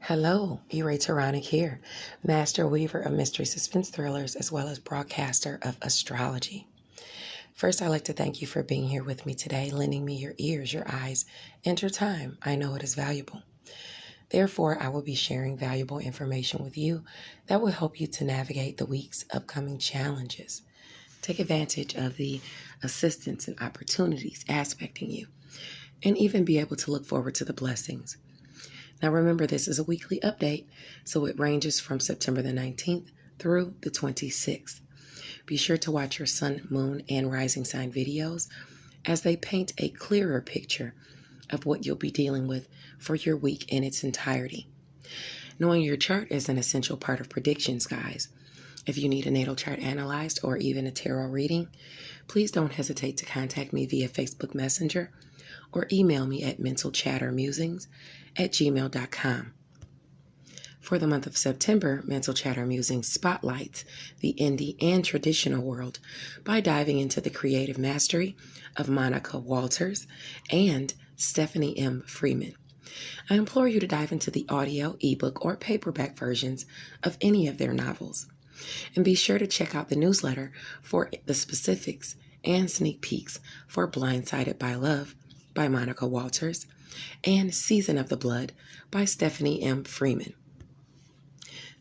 Hello, Taronic here, master weaver of mystery suspense thrillers as well as broadcaster of astrology. First, I'd like to thank you for being here with me today, lending me your ears, your eyes, and your time. I know it is valuable. Therefore, I will be sharing valuable information with you that will help you to navigate the week's upcoming challenges. Take advantage of the assistance and opportunities aspecting you, and even be able to look forward to the blessings. Now remember, this is a weekly update, so it ranges from September the 19th through the 26th. Be sure to watch your sun, moon, and rising sign videos as they paint a clearer picture of what you'll be dealing with for your week in its entirety. Knowing your chart is an essential part of predictions, guys. If you need a natal chart analyzed or even a tarot reading, please don't hesitate to contact me via Facebook Messenger or email me at mentalchattermusings@gmail.com. For the month of September, Mental Chatter Musings spotlights the indie and traditional world by diving into the creative mastery of Monica Walters and Stephanie M. Freeman. I implore you to dive into the audio, ebook, or paperback versions of any of their novels. And be sure to check out the newsletter for the specifics and sneak peeks for Blindsided by Love by Monica Walters and Season of the Blood by Stephanie M. Freeman.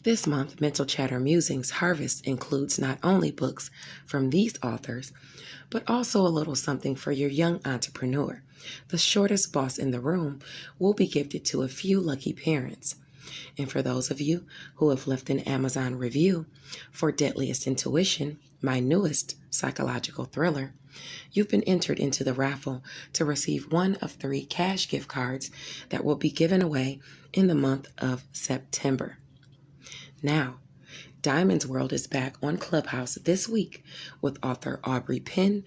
This month, Mental Chatter Musings Harvest includes not only books from these authors, but also a little something for your young entrepreneur. The shortest boss in the room will be gifted to a few lucky parents. And for those of you who have left an Amazon review for Deadliest Intuition, my newest psychological thriller, you've been entered into the raffle to receive one of 3 cash gift cards that will be given away in the month of September. Now, Diamond's World is back on Clubhouse this week with author Aubrey Penn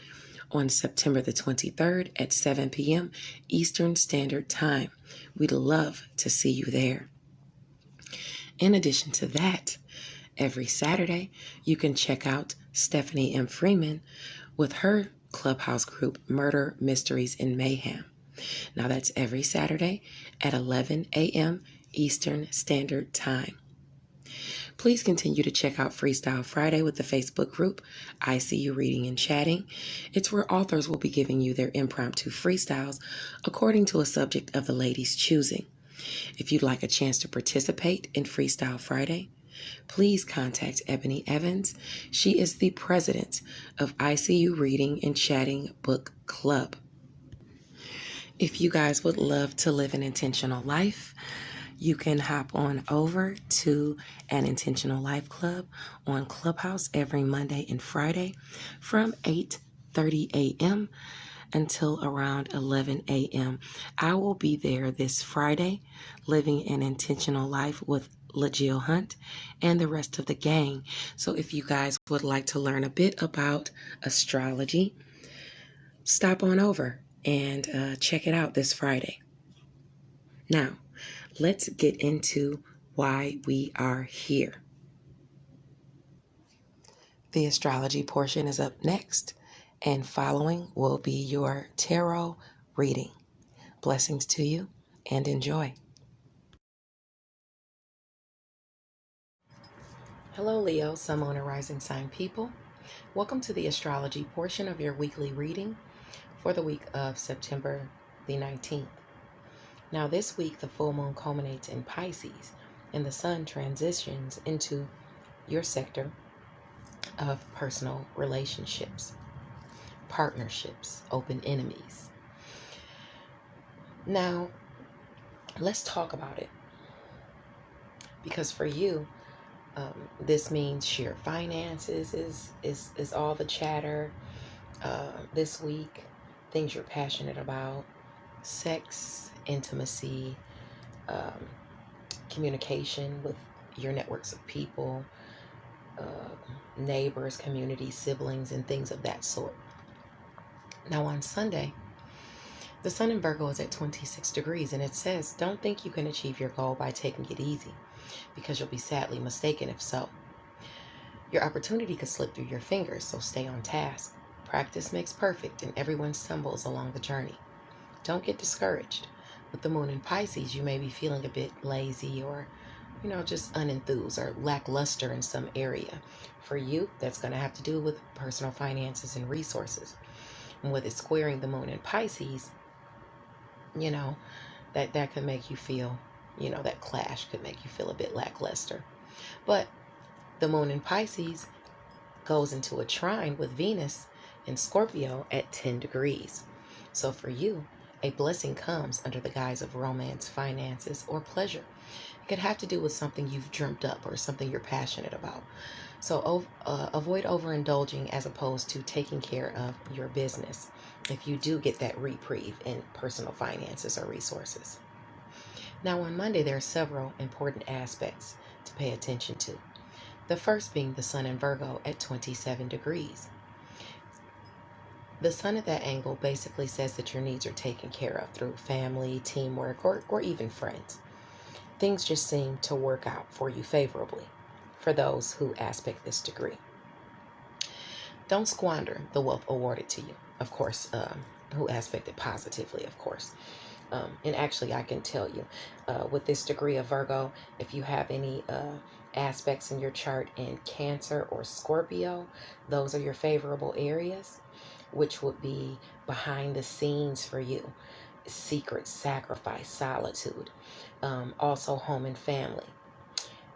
on September the 23rd at 7 p.m. Eastern Standard Time. We'd love to see you there. In addition to that, every Saturday, you can check out Stephanie M. Freeman with her Clubhouse group, Murder, Mysteries, and Mayhem. Now that's every Saturday at 11 a.m. Eastern Standard Time. Please continue to check out Freestyle Friday with the Facebook group, I See You Reading and Chatting. It's where authors will be giving you their impromptu freestyles according to a subject of the ladies' choosing. If you'd like a chance to participate in Freestyle Friday, please contact Ebony Evans. She is the president of ICU Reading and Chatting Book Club. If you guys would love to live an intentional life, you can hop on over to an Intentional Life Club on Clubhouse every Monday and Friday from 8:30 a.m. until around 11 a.m. I will be there this Friday, living an intentional life with LaJill Hunt and the rest of the gang. So if you guys would like to learn a bit about astrology, stop on over and check it out this Friday. Now, let's get into why we are here. The astrology portion is up next, and following will be your tarot reading. Blessings to you and enjoy. Hello, Leo, Sun, Moon, and Rising Sign people. Welcome to the astrology portion of your weekly reading for the week of September the 19th. Now, this week, the full moon culminates in Pisces, and the sun transitions into your sector of personal relationships, partnerships, open enemies. Now, let's talk about it. Because for you, this means sheer finances is all the chatter this week, things you're passionate about, sex, intimacy, communication with your networks of people, neighbors, community, siblings, and things of that sort. Now on Sunday, the sun in Virgo is at 26 degrees, and it says, don't think you can achieve your goal by taking it easy, because you'll be sadly mistaken if so. Your opportunity could slip through your fingers, so stay on task. Practice makes perfect, and everyone stumbles along the journey. Don't get discouraged. With the moon in Pisces, you may be feeling a bit lazy or, just unenthused or lackluster in some area. For you, that's going to have to do with personal finances and resources. And with it squaring the moon in Pisces, that could make you feel, that clash could make you feel a bit lackluster. But the moon in Pisces goes into a trine with Venus in Scorpio at 10 degrees. So for you, a blessing comes under the guise of romance, finances, or pleasure. It could have to do with something you've dreamt up or something you're passionate about. So avoid overindulging as opposed to taking care of your business if you do get that reprieve in personal finances or resources. Now on Monday, there are several important aspects to pay attention to. The first being the Sun in Virgo at 27 degrees. The Sun at that angle basically says that your needs are taken care of through family, teamwork, or even friends. Things just seem to work out for you favorably for those who aspect this degree. Don't squander the wealth awarded to you, of course, who aspect it positively, of course. And actually, I can tell you, with this degree of Virgo, if you have any aspects in your chart in Cancer or Scorpio, those are your favorable areas, which would be behind the scenes for you. Secret, sacrifice, solitude, also home and family.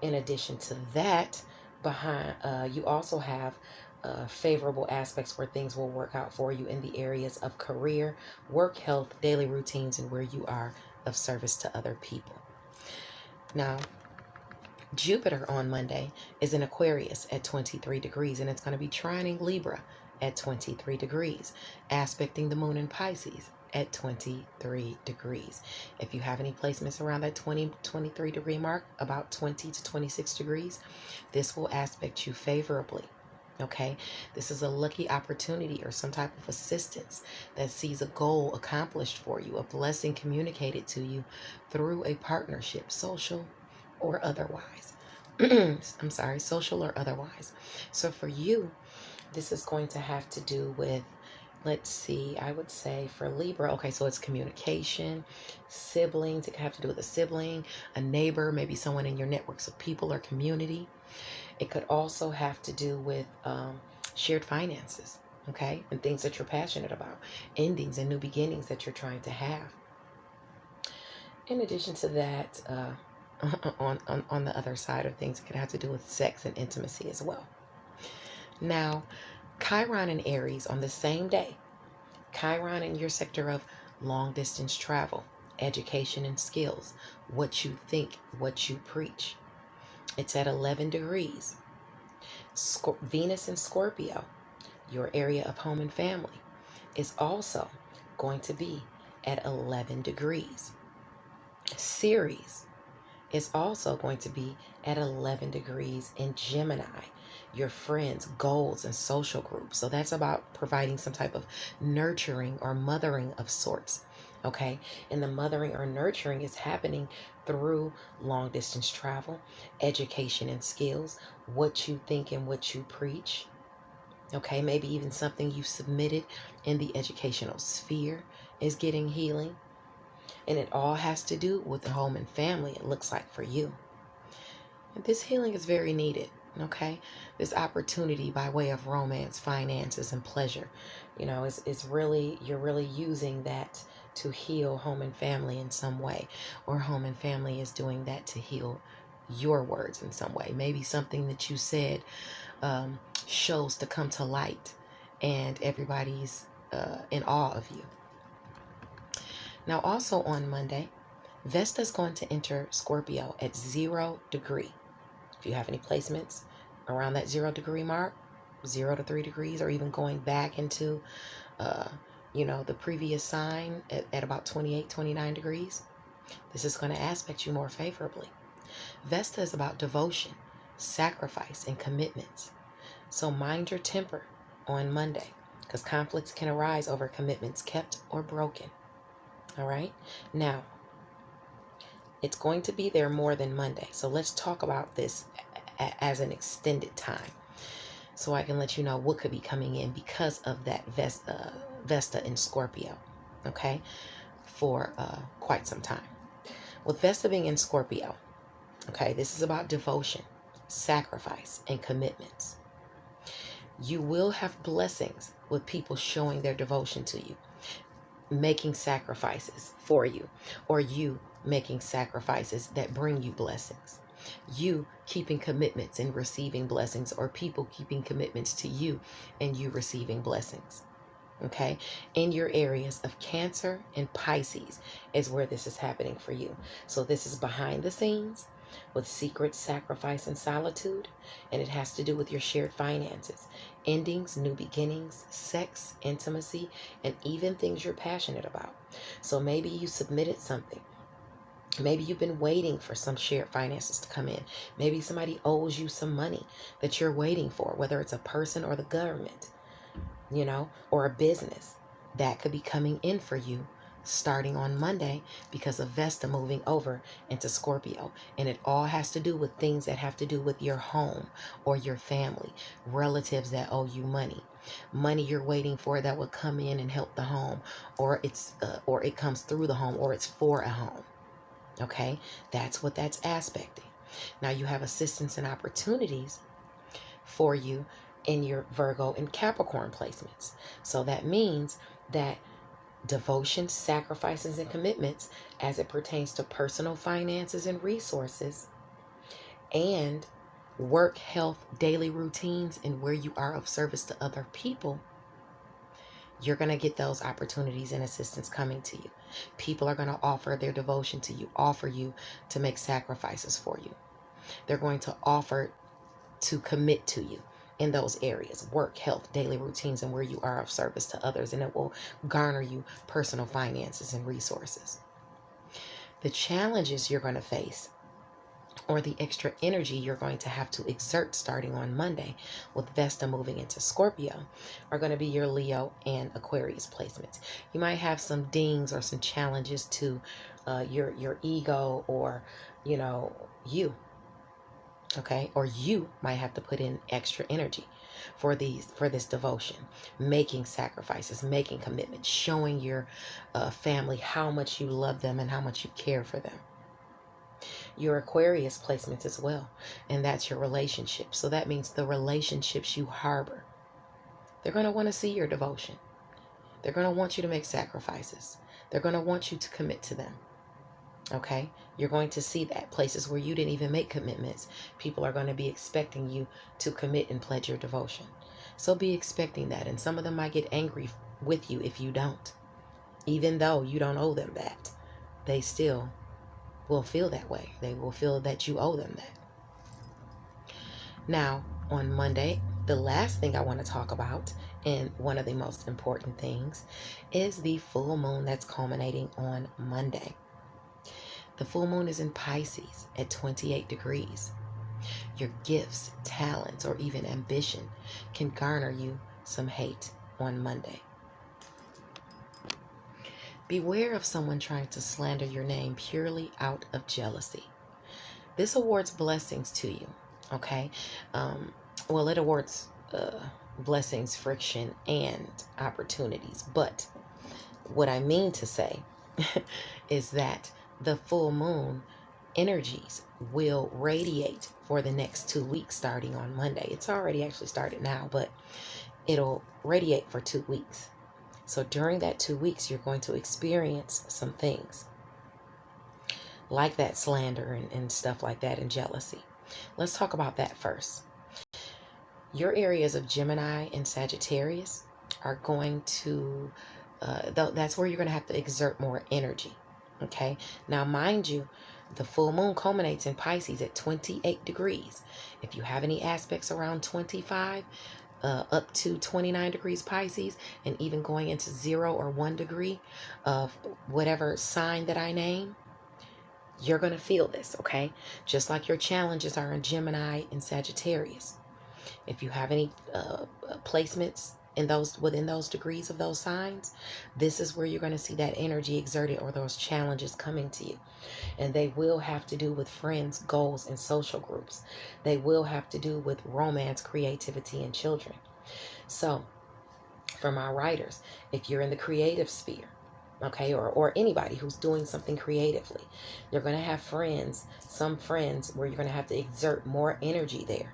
In addition to that, you also have favorable aspects where things will work out for you in the areas of career, work, health, daily routines, and where you are of service to other people. Now, Jupiter on Monday is in Aquarius at 23 degrees, and it's going to be trining Libra at 23 degrees, aspecting the moon in Pisces at 23 degrees. If you have any placements around that 23 degree mark, about 20 to 26 degrees, this will aspect you favorably. Okay, this is a lucky opportunity or some type of assistance that sees a goal accomplished for you, a blessing communicated to you through a partnership, social or otherwise. I'm sorry, social or otherwise. So for you, this is going to have to do with, let's see, I would say for Libra, okay, so it's communication, siblings. It could have to do with a sibling, a neighbor, maybe someone in your networks of people or community. It could also have to do with shared finances, okay, and things that you're passionate about, endings and new beginnings that you're trying to have. In addition to that, on the other side of things, it could have to do with sex and intimacy as well. Now, Chiron and Aries on the same day. Chiron in your sector of long distance travel, education and skills, what you think, what you preach. It's at 11 degrees. Venus in Scorpio, your area of home and family, is also going to be at 11 degrees. Ceres is also going to be at 11 degrees in Gemini, your friends, goals, and social groups. So that's about providing some type of nurturing or mothering of sorts. Okay, and the mothering or nurturing is happening through long distance travel, education and skills, what you think and what you preach. Okay, maybe even something you submitted in the educational sphere is getting healing. And it all has to do with the home and family, it looks like for you. And this healing is very needed, okay? This opportunity by way of romance, finances, and pleasure, it's really, you're really using that to heal home and family in some way, or home and family is doing that to heal your words in some way. Maybe something that you said shows to come to light, and everybody's in awe of you. Now, also on Monday, Vesta is going to enter Scorpio at 0 degree. If you have any placements around that 0 degree mark, 0 to 3 degrees, or even going back into, the previous sign at about 28, 29 degrees, this is going to aspect you more favorably. Vesta is about devotion, sacrifice, and commitments. So mind your temper on Monday, because conflicts can arise over commitments kept or broken. All right. Now, it's going to be there more than Monday. So let's talk about this as an extended time, so I can let you know what could be coming in because of that Vesta in Scorpio. Okay. for quite some time. With Vesta being in Scorpio, okay, this is about devotion, sacrifice, and commitments. You will have blessings with people showing their devotion to you, making sacrifices for you, or you making sacrifices that bring you blessings. You keeping commitments and receiving blessings, or people keeping commitments to you and you receiving blessings. Okay, in your areas of Cancer and Pisces is where this is happening for you. So this is behind the scenes with secret sacrifice and solitude, and it has to do with your shared finances, endings, new beginnings, sex, intimacy, and even things you're passionate about. So maybe you submitted something. Maybe you've been waiting for some shared finances to come in. Maybe somebody owes you some money that you're waiting for, whether it's a person or the government, you know, or a business. That could be coming in for you starting on Monday because of Vesta moving over into Scorpio. And it all has to do with things that have to do with your home or your family, relatives that owe you money, money you're waiting for that will come in and help the home, or it comes through the home, or it's for a home. Okay, that's what that's aspecting. Now you have assistance and opportunities for you in your Virgo and Capricorn placements. So that means that devotion, sacrifices, and commitments as it pertains to personal finances and resources, and work, health, daily routines, and where you are of service to other people, you're going to get those opportunities and assistance coming to you. People are going to offer their devotion to you, offer you to make sacrifices for you. They're going to offer to commit to you in those areas, work, health, daily routines, and where you are of service to others, and it will garner you personal finances and resources. The challenges you're going to face, or the extra energy you're going to have to exert starting on Monday with Vesta moving into Scorpio, are going to be your Leo and Aquarius placements. You might have some dings or some challenges to your ego, or you. Okay, or you might have to put in extra energy for this devotion, making sacrifices, making commitments, showing your family how much you love them and how much you care for them. Your Aquarius placements as well, and that's your relationship. So that means the relationships you harbor, they're going to want to see your devotion. They're going to want you to make sacrifices. They're going to want you to commit to them. Okay, you're going to see that places where you didn't even make commitments, people are going to be expecting you to commit and pledge your devotion. So be expecting that, and some of them might get angry with you if you don't. Even though you don't owe them that, they still will feel that way. They will feel that you owe them that. Now, on Monday, the last thing I want to talk about, and one of the most important things, is the full moon that's culminating on Monday. The full moon is in Pisces at 28 degrees. Your gifts, talents, or even ambition can garner you some hate on Monday. Beware of someone trying to slander your name purely out of jealousy. This awards blessings to you, okay? It awards blessings, friction, and opportunities. But what I mean to say is that the full moon energies will radiate for the next 2 weeks starting on Monday. It's already actually started now, but it'll radiate for 2 weeks. So during that 2 weeks, you're going to experience some things like that slander and stuff like that, and jealousy. Let's talk about that first. Your areas of Gemini and Sagittarius are going to, that's where you're going to have to exert more energy. Okay, now mind you, the full moon culminates in Pisces at 28 degrees. If you have any aspects around 25, up to 29 degrees Pisces, and even going into 0 or 1 degree of whatever sign that I name, you're going to feel this, okay? Just like your challenges are in Gemini and Sagittarius. If you have any placements within those degrees of those signs, this is where you're going to see that energy exerted, or those challenges coming to you. And they will have to do with friends, goals, and social groups. They will have to do with romance, creativity, and children. So for my writers, if you're in the creative sphere, okay, or anybody who's doing something creatively. You're going to have friends, some friends where you're going to have to exert more energy there,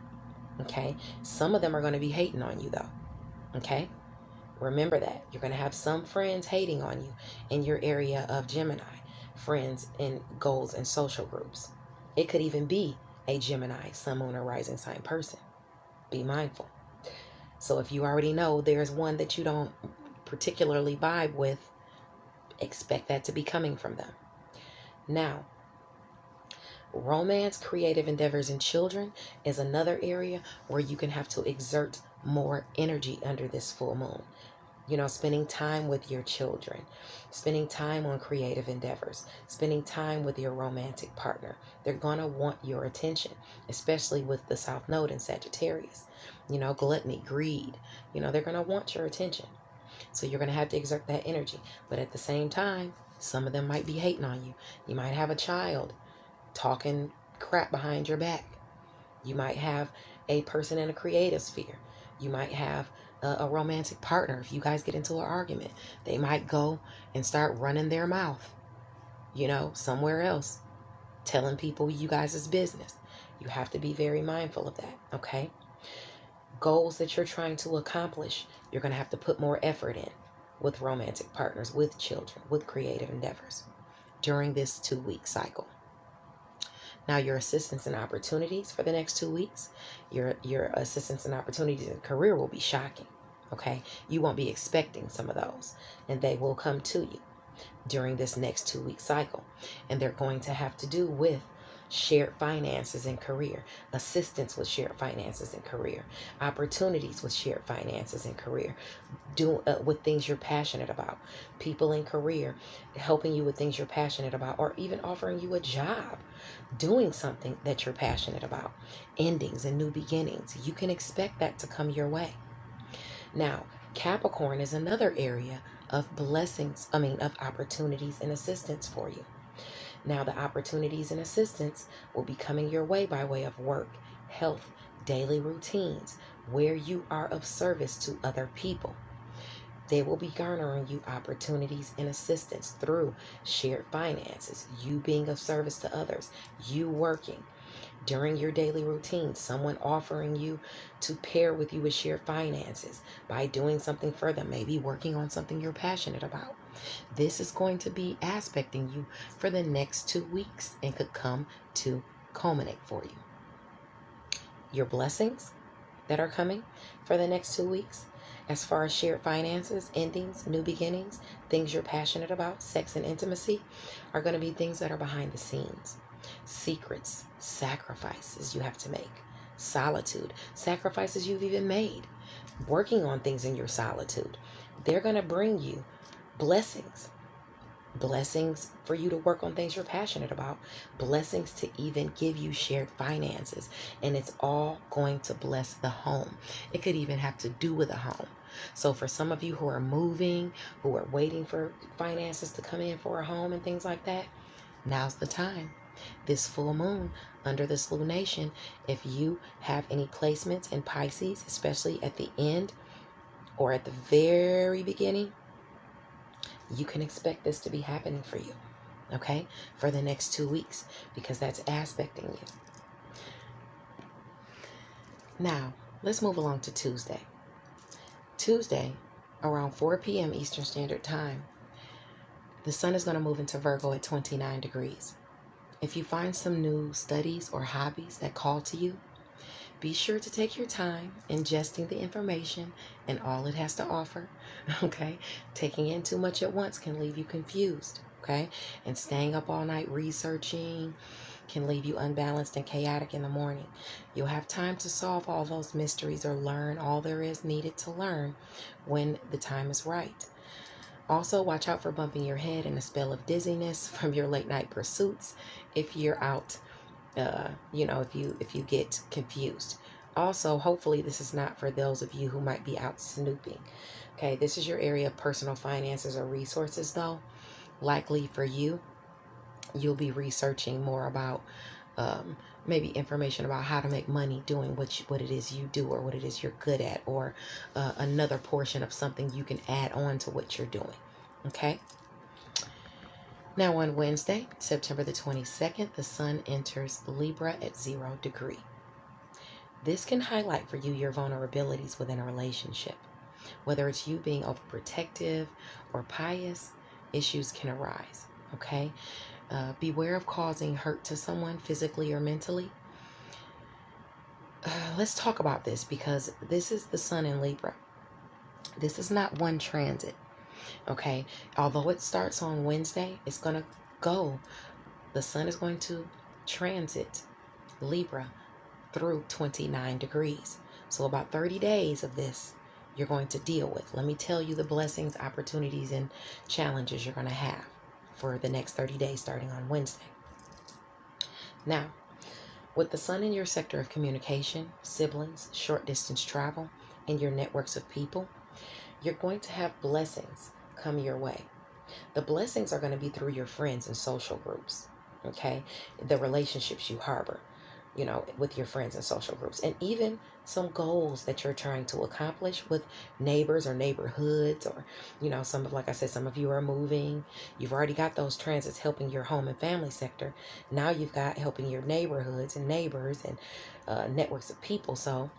okay? Some of them are going to be hating on you though, okay? Remember that. You're going to have some friends hating on you in your area of Gemini, friends in goals and social groups. It could even be a Gemini, sun, moon, or rising sign person. Be mindful. So if you already know there's one that you don't particularly vibe with, expect that to be coming from them. Now, romance, creative endeavors, and children is another area where you can have to exert more energy under this full moon. You know, spending time with your children, spending time on creative endeavors, spending time with your romantic partner. They're going to want your attention, especially with the South Node in Sagittarius. You know, gluttony, greed, you know, they're going to want your attention. So you're going to have to exert that energy. But at the same time, some of them might be hating on you. You might have a child talking crap behind your back. You might have a person in a creative sphere. You might have a romantic partner. If you guys get into an argument, they might go and start running their mouth, you know, somewhere else, telling people you guys' business. You have to be very mindful of that, okay? Goals that you're trying to accomplish, you're going to have to put more effort in with romantic partners, with children, with creative endeavors during this 2-week cycle. Now, your assistance and opportunities for the next 2 weeks, your assistance and opportunities in career will be shocking, okay? You won't be expecting some of those, and they will come to you during this next 2-week cycle. And they're going to have to do with shared finances in career, assistance with shared finances in career, opportunities with shared finances in career, with things you're passionate about, people in career helping you with things you're passionate about, or even offering you a job, doing something that you're passionate about, endings and new beginnings. You can expect that to come your way. Now, Capricorn is another area of blessings, of opportunities and assistance for you. Now, the opportunities and assistance will be coming your way by way of work, health, daily routines, where you are of service to other people. They will be garnering you opportunities and assistance through shared finances, you being of service to others, you working. During your daily routine, someone offering you to pair with you with shared finances by doing something for them, maybe working on something you're passionate about. This is going to be aspecting you for the next 2 weeks and could come to culminate for you. Your blessings that are coming for the next 2 weeks, as far as shared finances, endings, new beginnings, things you're passionate about, sex and intimacy, are going to be things that are behind the scenes. Secrets, sacrifices you have to make, solitude, sacrifices you've even made, working on things in your solitude. They're going to bring you blessings. Blessings for you to work on things you're passionate about. Blessings to even give you shared finances. And it's all going to bless the home. It could even have to do with a home. So for some of you who are moving, who are waiting for finances to come in for a home and things like that, now's the time. This full moon, under this lunation, if you have any placements in Pisces, especially at the end or at the very beginning, you can expect this to be happening for you, okay, for the next 2 weeks, because that's aspecting you. Now, let's move along to Tuesday. Tuesday, around 4 p.m. Eastern Standard Time, the sun is going to move into Virgo at 29 degrees. If you find some new studies or hobbies that call to you, be sure to take your time ingesting the information and all it has to offer, okay? Taking in too much at once can leave you confused, okay? And staying up all night researching can leave you unbalanced and chaotic in the morning. You'll have time to solve all those mysteries or learn all there is needed to learn when the time is right. Also, watch out for bumping your head and a spell of dizziness from your late night pursuits if you're out, if you get confused. Also, hopefully this is not for those of you who might be out snooping. Okay, this is your area of personal finances or resources, though. Likely for you, you'll be researching more about maybe information about how to make money doing what it is you do, or what it is you're good at, or another portion of something you can add on to what you're doing. Okay? Now on Wednesday, September the 22nd, the sun enters Libra at 0 degree. This can highlight for you your vulnerabilities within a relationship. Whether it's you being overprotective or pious, issues can arise, okay? Beware of causing hurt to someone physically or mentally. Let's talk about this because this is the sun in Libra. This is not one transit, okay? Although it starts on Wednesday, it's going to go. The sun is going to transit Libra through 29 degrees. So about 30 days of this you're going to deal with. Let me tell you the blessings, opportunities, and challenges you're going to have for the next 30 days starting on Wednesday. Now, with the sun in your sector of communication, siblings, short distance travel, and your networks of people, you're going to have blessings come your way. The blessings are going to be through your friends and social groups, okay? The relationships you harbor, with your friends and social groups, and even some goals that you're trying to accomplish with neighbors or neighborhoods, or, like I said, some of you are moving. You've already got those transits helping your home and family sector. Now you've got helping your neighborhoods and neighbors and networks of people. So,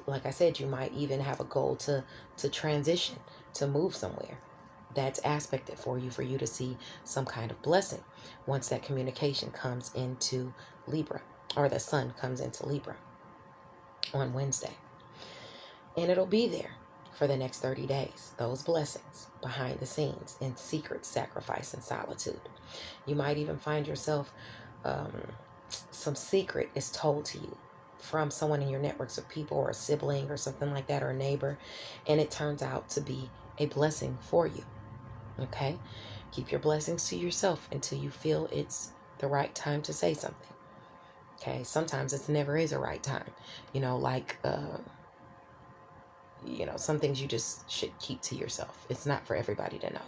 like I said, you might even have a goal to transition, to move somewhere. That's aspected for you to see some kind of blessing once that communication comes into Libra, or the sun comes into Libra on Wednesday. And it'll be there for the next 30 days, those blessings behind the scenes in secret, sacrifice, and solitude. You might even find yourself, some secret is told to you from someone in your networks of people, or a sibling or something like that, or a neighbor, and it turns out to be a blessing for you. Okay? Keep your blessings to yourself until you feel it's the right time to say something. Okay? Sometimes it never is a right time. Some things you just should keep to yourself. It's not for everybody to know.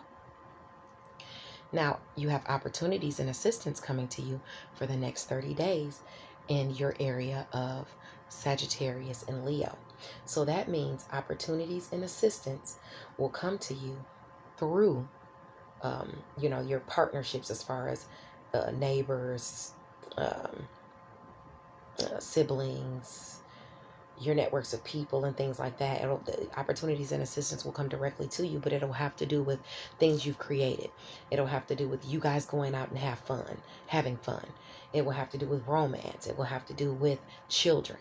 Now, you have opportunities and assistance coming to you for the next 30 days in your area of Sagittarius and Leo. So that means opportunities and assistance will come to you through, your partnerships, as far as neighbors, siblings, your networks of people and things like that. The opportunities and assistance will come directly to you, but it'll have to do with things you've created. It'll have to do with you guys going out and having fun. It will have to do with romance. It will have to do with children.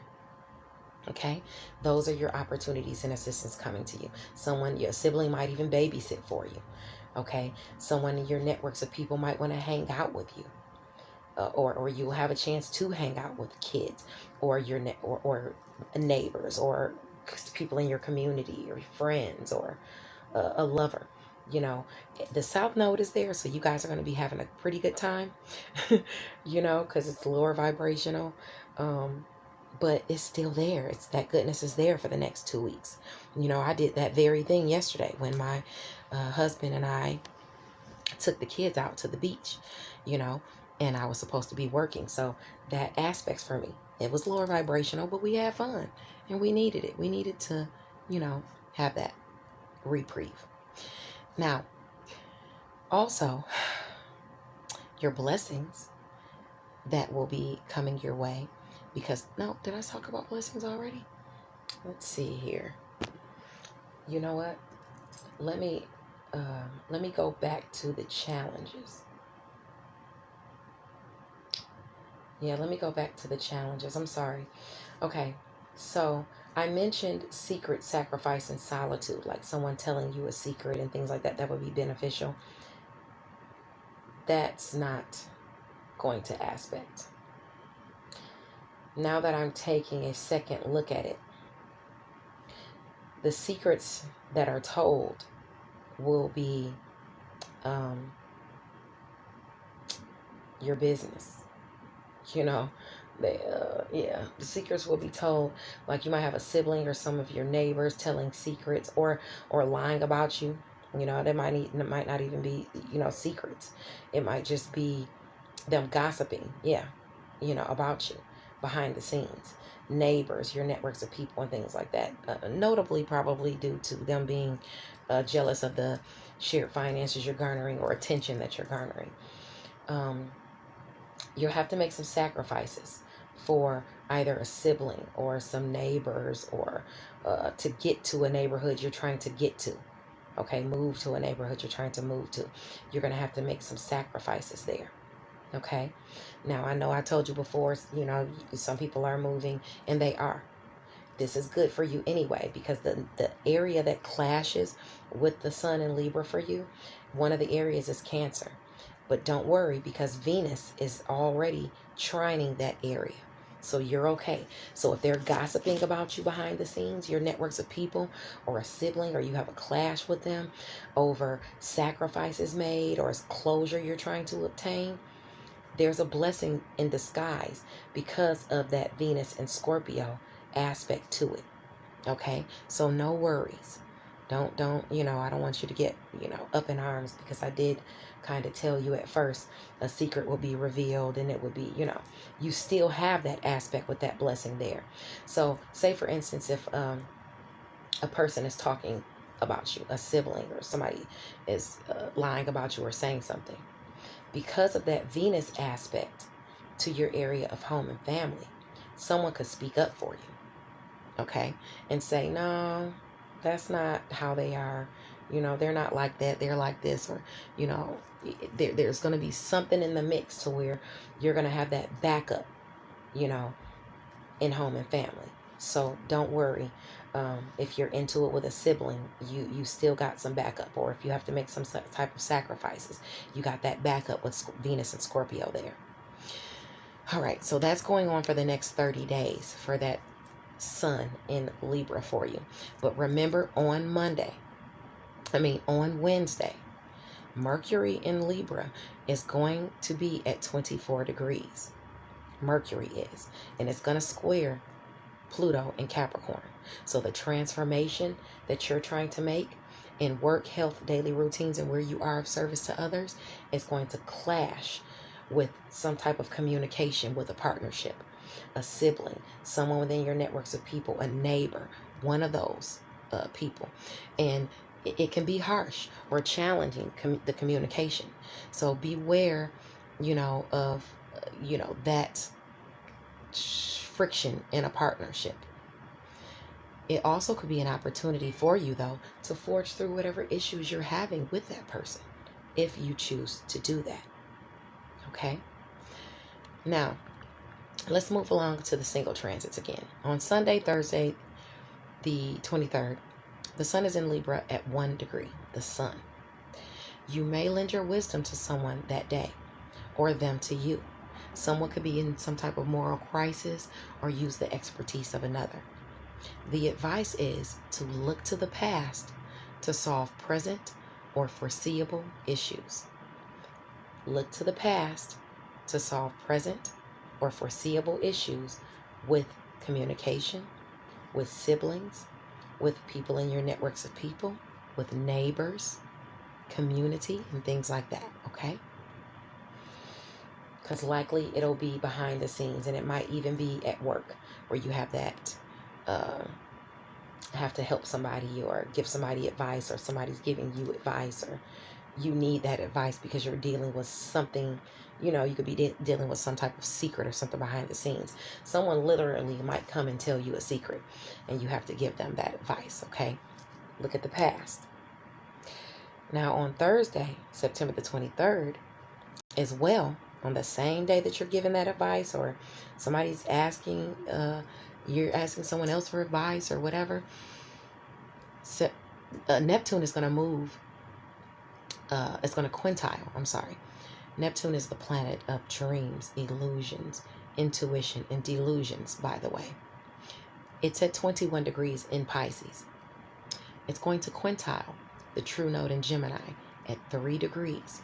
Okay? Those are your opportunities and assistance coming to you. Your sibling might even babysit for you. Okay? Someone in your networks of people might want to hang out with you. Or you'll have a chance to hang out with kids, or your or neighbors, or people in your community, or friends, or a lover. The South Node is there, so you guys are going to be having a pretty good time, because it's lower vibrational, but it's still there. That goodness is there for the next 2 weeks. I did that very thing yesterday when my husband and I took the kids out to the beach, and I was supposed to be working. So that aspects for me. It was lower vibrational, but we had fun, and we needed it. We needed to, have that reprieve. Now, also, your blessings that will be coming your way, because, no, did I talk about blessings already? Let's see here. You know what? Let me go back to the challenges. Yeah, let me go back to the challenges. I'm sorry. Okay, so I mentioned secret, sacrifice, and solitude, like someone telling you a secret and things like that. That would be beneficial. That's not going to aspect. Now that I'm taking a second look at it, the secrets that are told will be your business. The secrets will be told. Like, you might have a sibling or some of your neighbors telling secrets, or lying about you. It might not even be, secrets. It might just be them gossiping, about you behind the scenes. Neighbors, your networks of people, and things like that. Notably, probably due to them being jealous of the shared finances you're garnering, or attention that you're garnering. Um, you'll have to make some sacrifices for either a sibling or some neighbors, or to get to a neighborhood you're trying to get to. Okay, move to a neighborhood you're trying to move to. You're going to have to make some sacrifices there. Okay. Now, I know I told you before, some people are moving, and they are. This is good for you anyway, because the area that clashes with the sun in Libra for you, one of the areas is Cancer. But don't worry, because Venus is already trining that area. So you're okay. So if they're gossiping about you behind the scenes, your networks of people, or a sibling, or you have a clash with them over sacrifices made or closure you're trying to obtain, there's a blessing in disguise because of that Venus and Scorpio aspect to it. Okay, so no worries. Don't I don't want you to get up in arms, because I did kind of tell you at first a secret will be revealed, and it would be, you still have that aspect with that blessing there. So say for instance, if a person is talking about you, a sibling or somebody is lying about you or saying something, because of that Venus aspect to your area of home and family, someone could speak up for you. Okay, and say, no, that's not how they are. They're not like that. They're like this. Or, there's going to be something in the mix to where you're going to have that backup, in home and family. So don't worry. If you're into it with a sibling, you still got some backup. Or if you have to make some type of sacrifices, you got that backup with Venus and Scorpio there. All right, so that's going on for the next 30 days for that sun in Libra for you. But remember, on Wednesday, Mercury in Libra is going to be at 24 degrees. Mercury is. And it's going to square Pluto in Capricorn. So the transformation that you're trying to make in work, health, daily routines, and where you are of service to others is going to clash with some type of communication with a partnership, a sibling, someone within your networks of people, a neighbor, one of those people. And it can be harsh or challenging, the communication. So beware, of, that friction in a partnership. It also could be an opportunity for you, though, to forge through whatever issues you're having with that person, if you choose to do that. Okay? Now, let's move along to the single transits again. On Sunday, Thursday, the 23rd, the sun is in Libra at 1 degree, the sun. You may lend your wisdom to someone that day, or them to you. Someone could be in some type of moral crisis or use the expertise of another. The advice is to look to the past to solve present or foreseeable issues. Look to the past to solve present or foreseeable issues with communication, with siblings, with people in your networks of people, with neighbors, community, and things like that, okay? Because likely it'll be behind the scenes, and it might even be at work where you have that, have to help somebody or give somebody advice, or somebody's giving you advice, or you need that advice because you're dealing with something, you could be dealing with some type of secret or something behind the scenes. Someone literally might come and tell you a secret, and you have to give them that advice, okay? Look at the past. Now on Thursday, September the 23rd, as well, on the same day that you're giving that advice, or somebody's asking, you're asking someone else for advice or whatever, Neptune is going to move. It's going to quintile. Neptune is the planet of dreams, illusions, intuition, and delusions, by the way. It's at 21 degrees in Pisces. It's going to quintile the true node in Gemini at 3 degrees.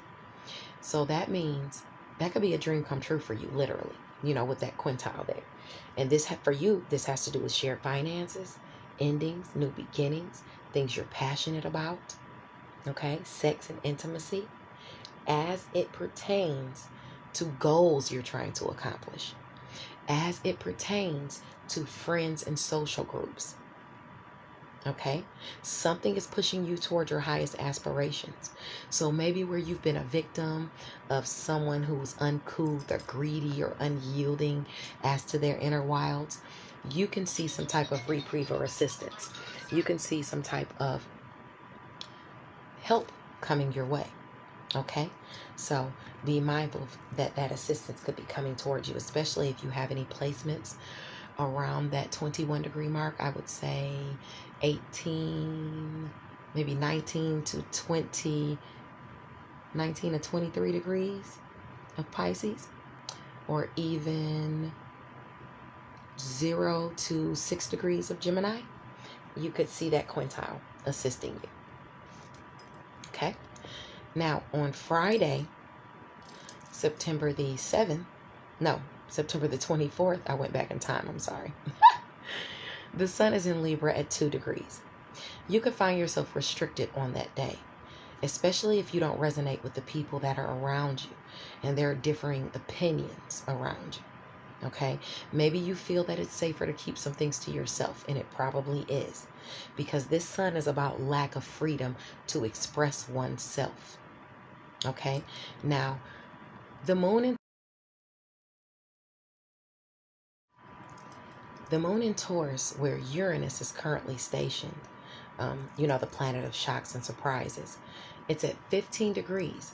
So that means that could be a dream come true for you, literally, with that quintile there. And this, for you, this has to do with shared finances, endings, new beginnings, things you're passionate about, okay? Sex and intimacy, as it pertains to goals you're trying to accomplish, as it pertains to friends and social groups. Okay, something is pushing you toward your highest aspirations. So maybe where you've been a victim of someone who's uncouth or greedy or unyielding as to their inner wilds, you can see some type of reprieve or assistance. You can see some type of help coming your way. Okay, so be mindful that that assistance could be coming towards you, especially if you have any placements around that 21 degree mark. I would say 18, maybe 19 to 20, 19 to 23 degrees of Pisces, or even 0 to 6 degrees of Gemini. You could see that quintile assisting you. Okay, now on Friday, September the 7th, no, September the 24th, I went back in time, I'm sorry. The sun is in Libra at 2 degrees. You could find yourself restricted on that day, especially if you don't resonate with the people that are around you and there are differing opinions around you. Okay, maybe you feel that it's safer to keep some things to yourself, and it probably is, because this sun is about lack of freedom to express oneself. Okay, now the moon in Taurus, where Uranus is currently stationed, the planet of shocks and surprises, it's at 15 degrees.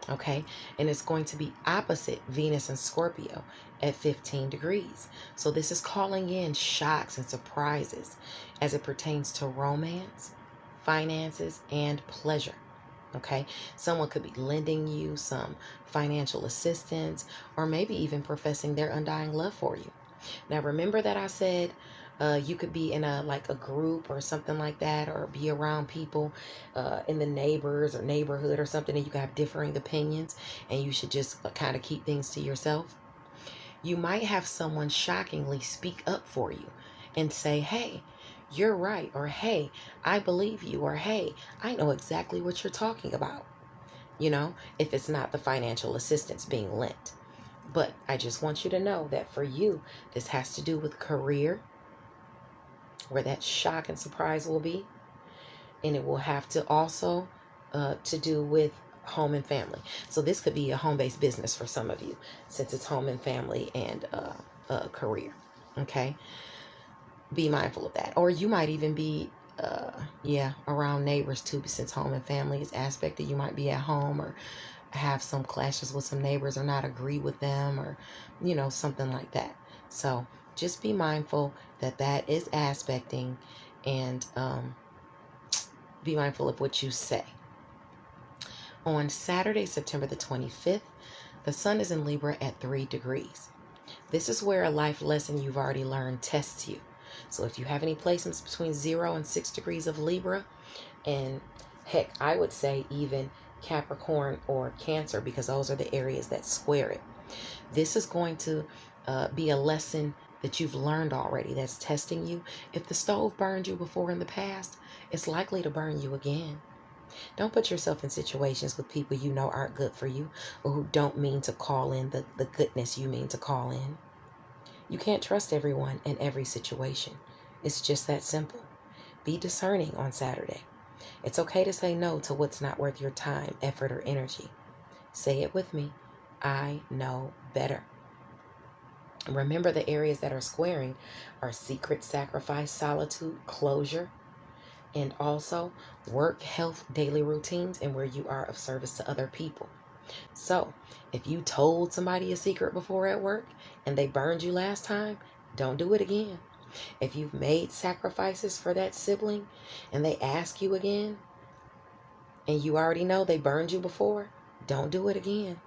Okay, and it's going to be opposite Venus and Scorpio at 15 degrees. So this is calling in shocks and surprises as it pertains to romance, finances, and pleasure. Okay, someone could be lending you some financial assistance, or maybe even professing their undying love for you. Now, remember that I said you could be in a group or something like that, or be around people in the neighbors or neighborhood or something, and you can have differing opinions, and you should just kind of keep things to yourself. You might have someone shockingly speak up for you and say, hey, you're right, or hey, I believe you, or hey, I know exactly what you're talking about. If it's not the financial assistance being lent. But I just want you to know that for you, this has to do with career, where that shock and surprise will be. And it will have to also to do with home and family. So this could be a home-based business for some of you, since it's home and family and career. Okay? Be mindful of that. Or you might even be around neighbors too, since home and family is aspected. You might be at home or have some clashes with some neighbors, or not agree with them, or something like that. So just be mindful that that is aspecting, and be mindful of what you say. On Saturday, September the 25th, the sun is in Libra at 3 degrees. This is where a life lesson you've already learned tests you. So if you have any placements between 0 and 6 degrees of Libra, and heck, I would say even Capricorn or Cancer, because those are the areas that square it. This is going to be a lesson that you've learned already, that's testing you. If the stove burned you before in the past, it's likely to burn you again. Don't put yourself in situations with people you know aren't good for you, or who don't mean to call in the goodness you mean to call in. You can't trust everyone in every situation. It's just that simple. Be discerning on Saturday. It's okay to say no to what's not worth your time, effort, or energy. Say it with me. I know better. Remember, the areas that are squaring are secret, sacrifice, solitude, closure, and also work, health, daily routines, and where you are of service to other people. So if you told somebody a secret before at work and they burned you last time, don't do it again. If you've made sacrifices for that sibling and they ask you again, and you already know they burned you before, don't do it again.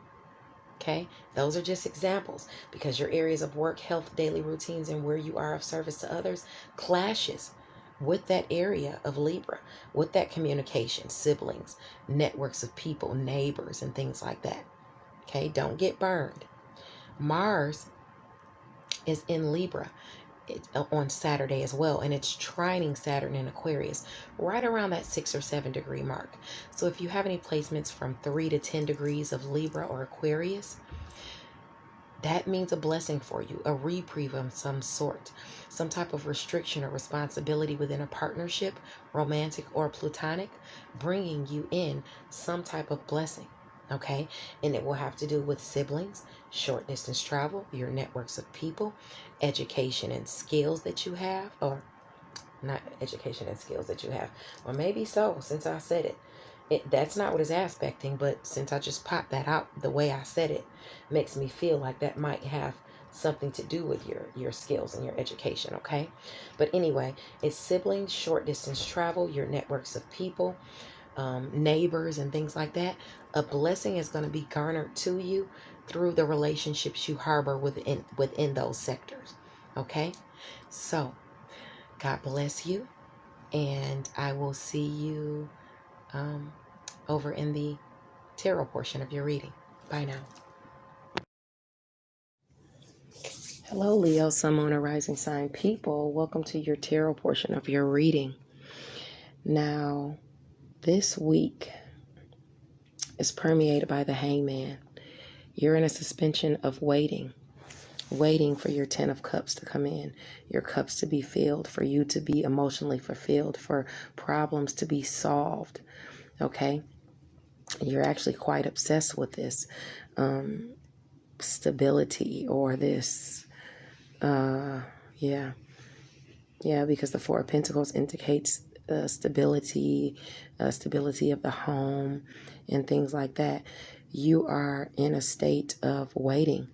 Okay? Those are just examples, because your areas of work, health, daily routines, and where you are of service to others clashes with that area of Libra, with that communication, siblings, networks of people, neighbors, and things like that. Okay? Don't get burned. Mars is in Libra. It's on Saturday as well, and it's trining Saturn in Aquarius right around that 6 or 7 degree mark. So if you have any placements from 3 to 10 degrees of Libra or Aquarius, that means a blessing for you, a reprieve of some sort, some type of restriction or responsibility within a partnership, romantic or platonic, bringing you in some type of blessing. Okay, and it will have to do with siblings, short distance travel, your networks of people, education and skills that you have, or not education and skills that you have, or maybe so, since I said it. That's not what it's aspecting, but since I just popped that out the way I said it, makes me feel like that might have something to do with your skills and your education, okay? But anyway, it's siblings, short distance travel, your networks of people, neighbors and things like that. A blessing is going to be garnered to you through the relationships you harbor within those sectors, okay? So God bless you, and I will see you over in the tarot portion of your reading. Bye now. Hello, Leo, Sun, Moon, and Rising Sign people. Welcome to your tarot portion of your reading. Now, this week is permeated by the Hangman. You're in a suspension of waiting for your 10 of Cups to come in, your cups to be filled, for you to be emotionally fulfilled, for problems to be solved, okay? You're actually quite obsessed with this stability or this, because the Four of Pentacles indicates stability of the home and things like that. You are in a state of waiting,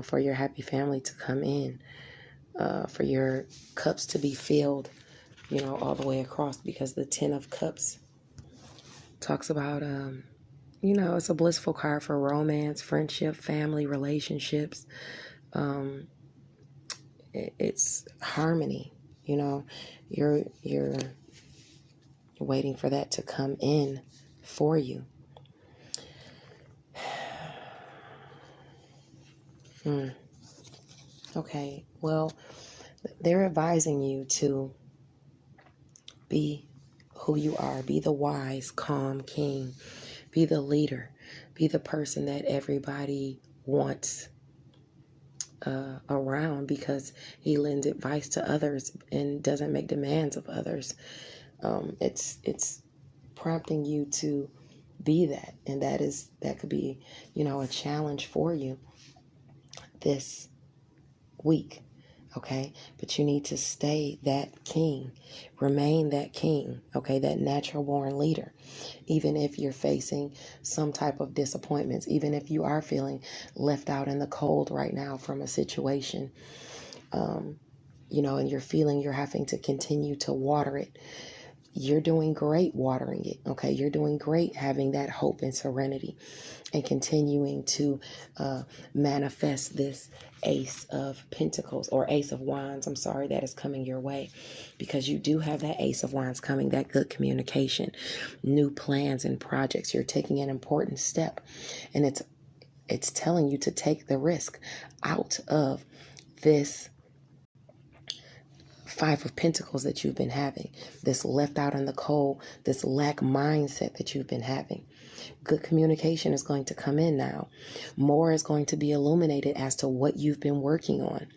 for your happy family to come in, for your cups to be filled, all the way across, because the 10 of Cups talks about, it's a blissful card for romance, friendship, family, relationships. It's harmony, you're waiting for that to come in for you. Okay, well, they're advising you to be who you are. Be the wise, calm king. Be the leader. Be the person that everybody wants around, because he lends advice to others and doesn't make demands of others. It's prompting you to be that, and that could be, a challenge for you this week. Okay, but you need to stay that king, remain that king, okay, that natural born leader, even if you're facing some type of disappointments, even if you are feeling left out in the cold right now from a situation, and you're feeling you're having to continue to water it. You're doing great watering it, okay? You're doing great having that hope and serenity and continuing to manifest this Ace of Pentacles, or Ace of Wands, that is coming your way, because you do have that Ace of Wands coming, that good communication, new plans and projects. You're taking an important step, and it's telling you to take the risk out of this Five of Pentacles that you've been having, this left out in the cold, this lack mindset that you've been having. Good communication is going to come in now. More is going to be illuminated as to what you've been working on.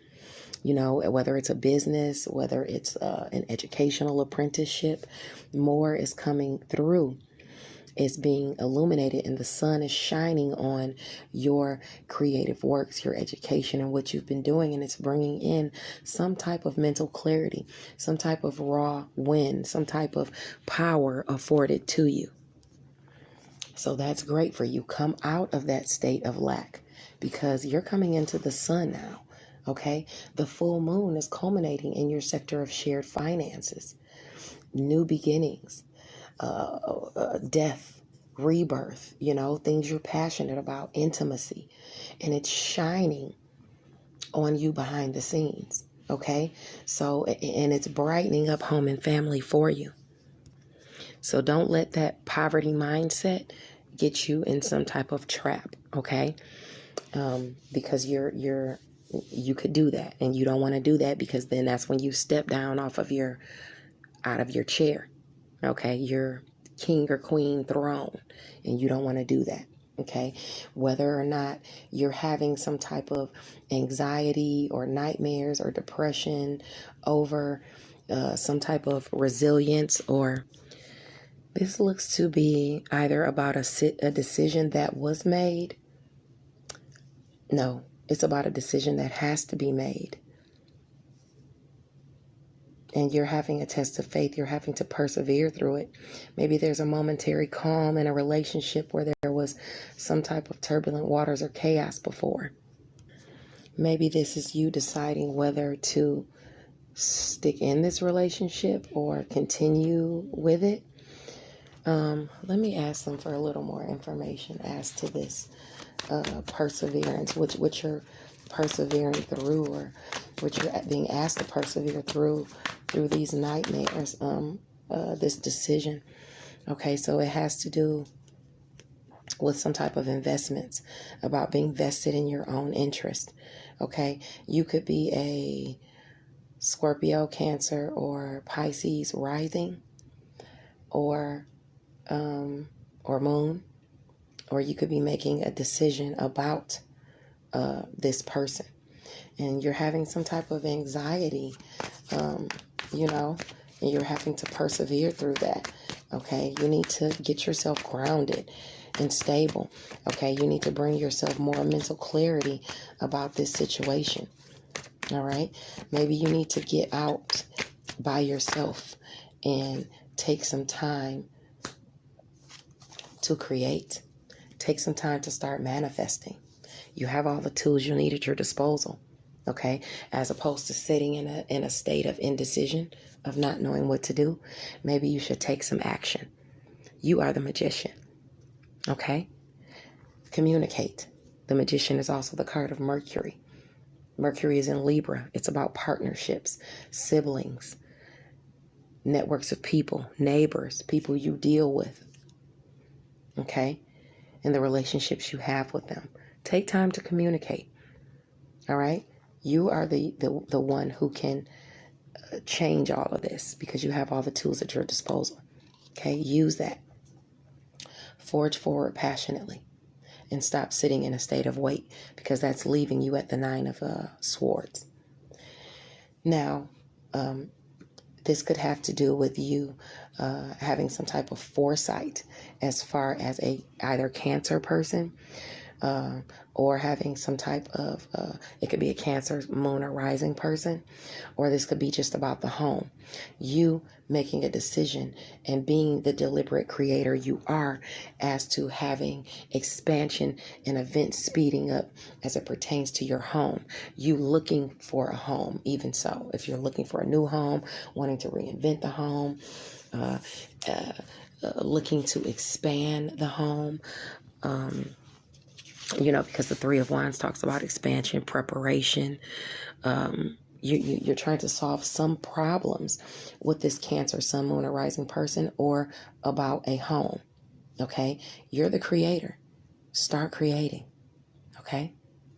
Whether it's a business, whether it's an educational apprenticeship, more is coming through. Is being illuminated, and the sun is shining on your creative works, your education, and what you've been doing, and it's bringing in some type of mental clarity, some type of raw wind, some type of power afforded to you. So that's great for you. Come out of that state of lack, because you're coming into the sun now, okay? The full moon is culminating in your sector of shared finances, new beginnings, death, rebirth, things you're passionate about, intimacy, and it's shining on you behind the scenes, okay? So, and it's brightening up home and family for you. So don't let that poverty mindset get you in some type of trap, okay? Because you could do that, and you don't want to do that, because then that's when you step down out of your chair, okay? Your king or queen throne, and you don't want to do that. Okay, whether or not you're having some type of anxiety or nightmares or depression over some type of resilience, or this looks to be either about a decision that was made. No, it's about a decision that has to be made. And you're having a test of faith. You're having to persevere through it. Maybe there's a momentary calm in a relationship where there was some type of turbulent waters or chaos before. Maybe this is you deciding whether to stick in this relationship or continue with it. Let me ask them for a little more information as to this perseverance, what you're persevering through, or what you're being asked to persevere through these nightmares, this decision. Okay, so it has to do with some type of investments, about being vested in your own interest. Okay, you could be a Scorpio, Cancer, or Pisces rising, or moon, or you could be making a decision about this person, and you're having some type of anxiety, and you're having to persevere through that. Okay, you need to get yourself grounded and stable. Okay, you need to bring yourself more mental clarity about this situation. All right, maybe you need to get out by yourself and take some time to create. Take some time to start manifesting. You have all the tools you need at your disposal, okay? As opposed to sitting in a state of indecision, of not knowing what to do. Maybe you should take some action. You are the magician, okay? Communicate. The magician is also the card of Mercury. Mercury is in Libra. It's about partnerships, siblings, networks of people, neighbors, people you deal with, okay? And the relationships you have with them. Take time to communicate. All right? You are the one who can change all of this, because you have all the tools at your disposal. Okay? Use that. Forge forward passionately and stop sitting in a state of wait, because that's leaving you at the 9 of Swords. Now, this could have to do with you having some type of foresight as far as either Cancer person, or having some type of, it could be a Cancer, moon, or rising person, or this could be just about the home. You making a decision and being the deliberate creator you are as to having expansion and events speeding up as it pertains to your home. You looking for a home, even so. If you're looking for a new home, wanting to reinvent the home, looking to expand the home, because the 3 of Wands talks about expansion, preparation. You're trying to solve some problems with this Cancer, Sun, Moon, or rising person, or about a home. Okay? You're the creator. Start creating. Okay?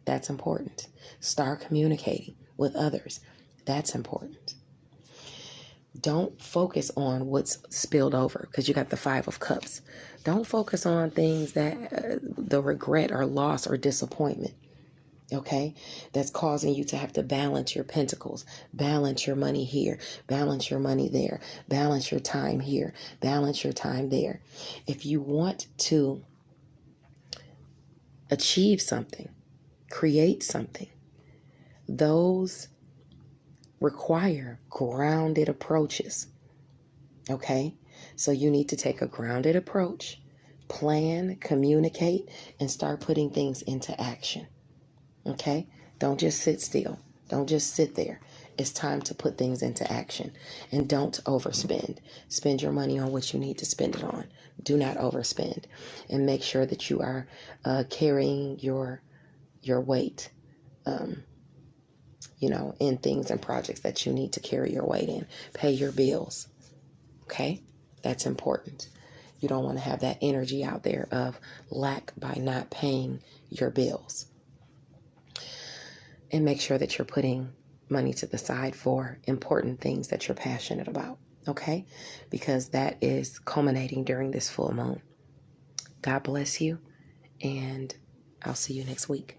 That's important. Start communicating with others. That's important. Don't focus on what's spilled over, because you got the 5 of Cups. Don't focus on things that the regret or loss or disappointment, okay, that's causing you to have to balance your pentacles, balance your money here, balance your money there, balance your time here, balance your time there. If you want to achieve something, create something, those require grounded approaches. Okay, so you need to take a grounded approach, plan, communicate, and start putting things into action. Okay, don't just sit still. Don't just sit there. It's time to put things into action, and don't overspend. Spend your money on what you need to spend it on. Do not overspend, and make sure that you are carrying your weight. In things and projects that you need to carry your weight in. Pay your bills. Okay? That's important. You don't want to have that energy out there of lack by not paying your bills. And make sure that you're putting money to the side for important things that you're passionate about. Okay? Because that is culminating during this full moon. God bless you, and I'll see you next week.